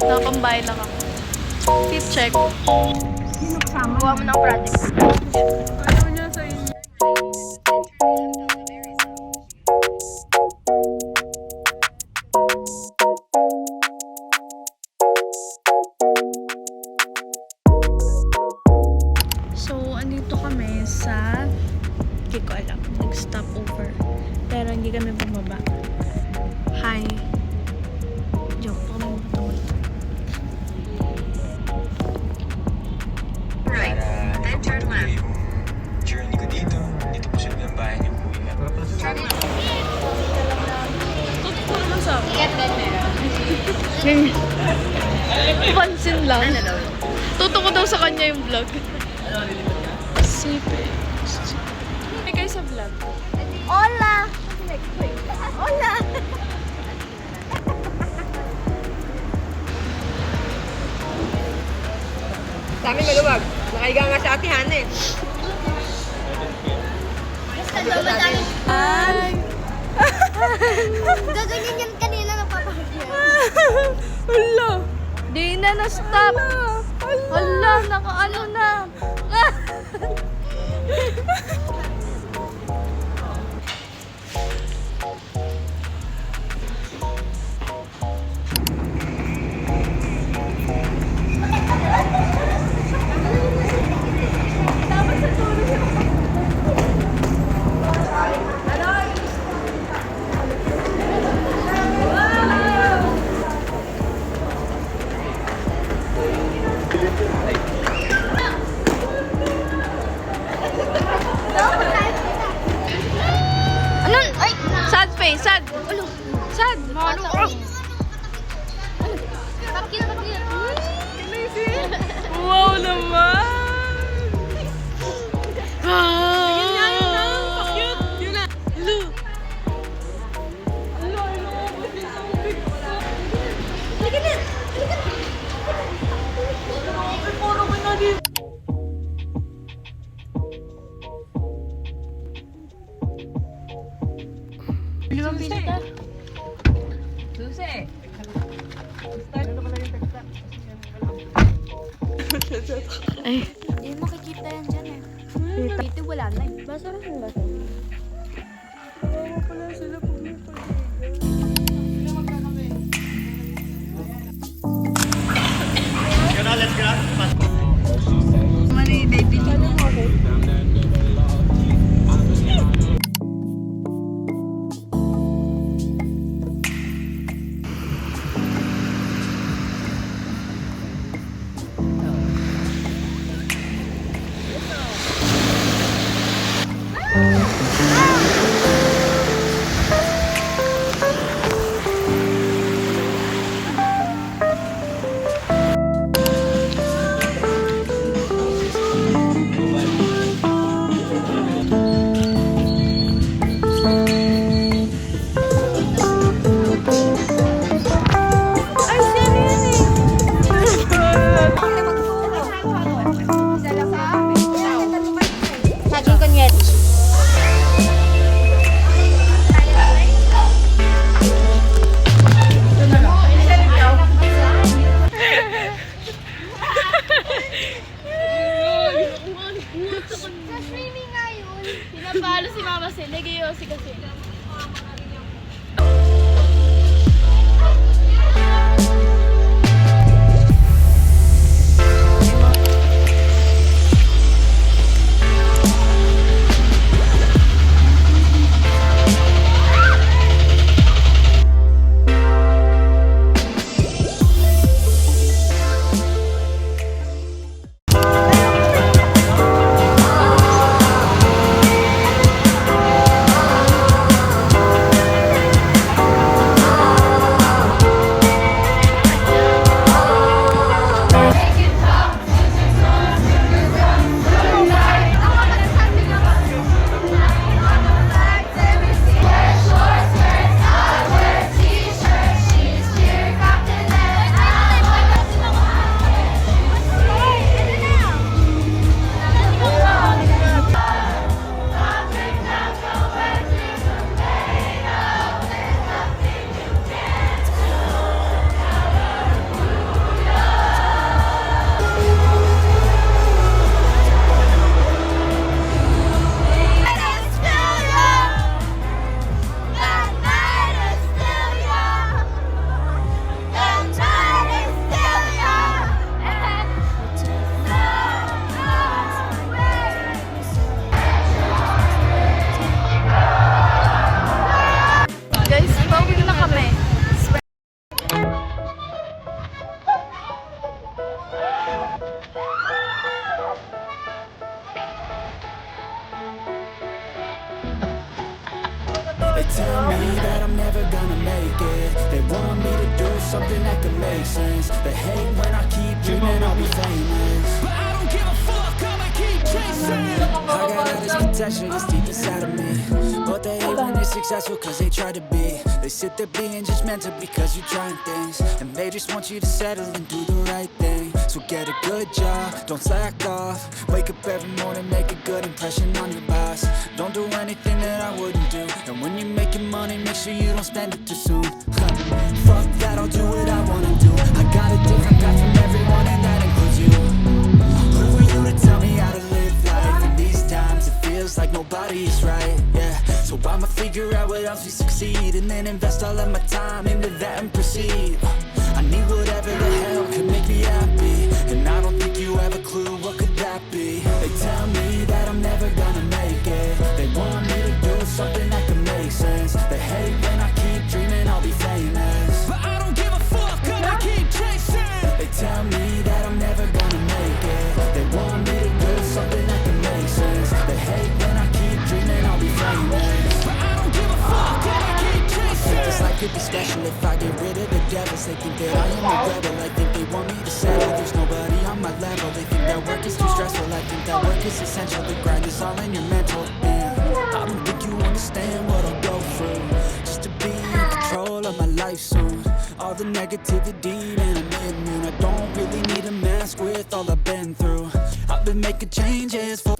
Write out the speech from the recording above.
Nakapambay lang ako. Tip check. Gawa mo ng project. Ayaw niya sa inyo. So, andito kami sa hindi ko alam. Nag-stop over. Pero hindi kami bumaba. Hi. Joke pa kami matawag. Right. Then turn left. Yung journey ko dito po sila ng bahay niyo po yun. Turn left. Totoo naman sa akin. Get that there. Pansin lang. Ano daw? Tuto ko daw sa kanya yung vlog. Sipe. Hey guys sa vlog. Hola! Hola! Sa amin maluwag. Nakaiga nga sa Ate Hana eh. Basta daw madami. Ay! Gaganyan yan kanina napapagyan. Hala! Di na na-stop! Hala! Naka-ano na! Anong? Ay! Sad face! Sad! Sad! Pakit. Wow naman! Limang piso ta. Susi! Ay. Hindi makikita yan dyan eh. Dito wala na eh. Basa rin yung basa. Kawawa pala sila pag may Mani, baby. Saging kunyet. Sa swimming nga yun. Pinapalo si Mama Sel. Nag-iossi kasi. tell me that I'm never gonna make it. They want me to do something that could make sense. They hate when I keep dreaming I'll be famous, but I don't give a fuck, I'ma keep chasing. I got all this potential that's deep inside of me, but they hate when you're successful cause they try to be. They sit there being judgmental because you're trying things, and they just want you to settle and do the right thing. So get a good job, don't slack off. Wake up every morning, make a good impression on your boss. Don't do anything that I wouldn't do, and when you're making money, make sure you don't spend it too soon. Fuck that, I'll do what I wanna do. I got a different path from everyone, and that includes you. Who are you to tell me how to live life? In these times, it feels like nobody is right, yeah. So I'ma figure out what else we succeed, and then invest all of my time into that and proceed. I need whatever the hell could make me happy, and I don't think you have a clue what could that be. They tell me that I'm never gonna make it. They want me to do something that could make sense. They hate when I keep dreaming I'll be famous, but I don't give a fuck, I'ma keep chasing. They tell me that I'm never gonna make it. They want me to do something that could make sense. They hate when I keep dreaming I'll be famous, but I don't give a fuck, I'ma keep chasing. This life could be special if I get rid of the devils. They think that I am a rebel, I think they want me to settle. There's nobody on my level. They think that work is too stressful, I think that work is essential. The grind is all in your mental, yeah. I don't think you understand what I'll go through just to be in control of my life soon. All the negativity, man, I'm immune. I don't really need a mask with all I've been through. I've been making changes for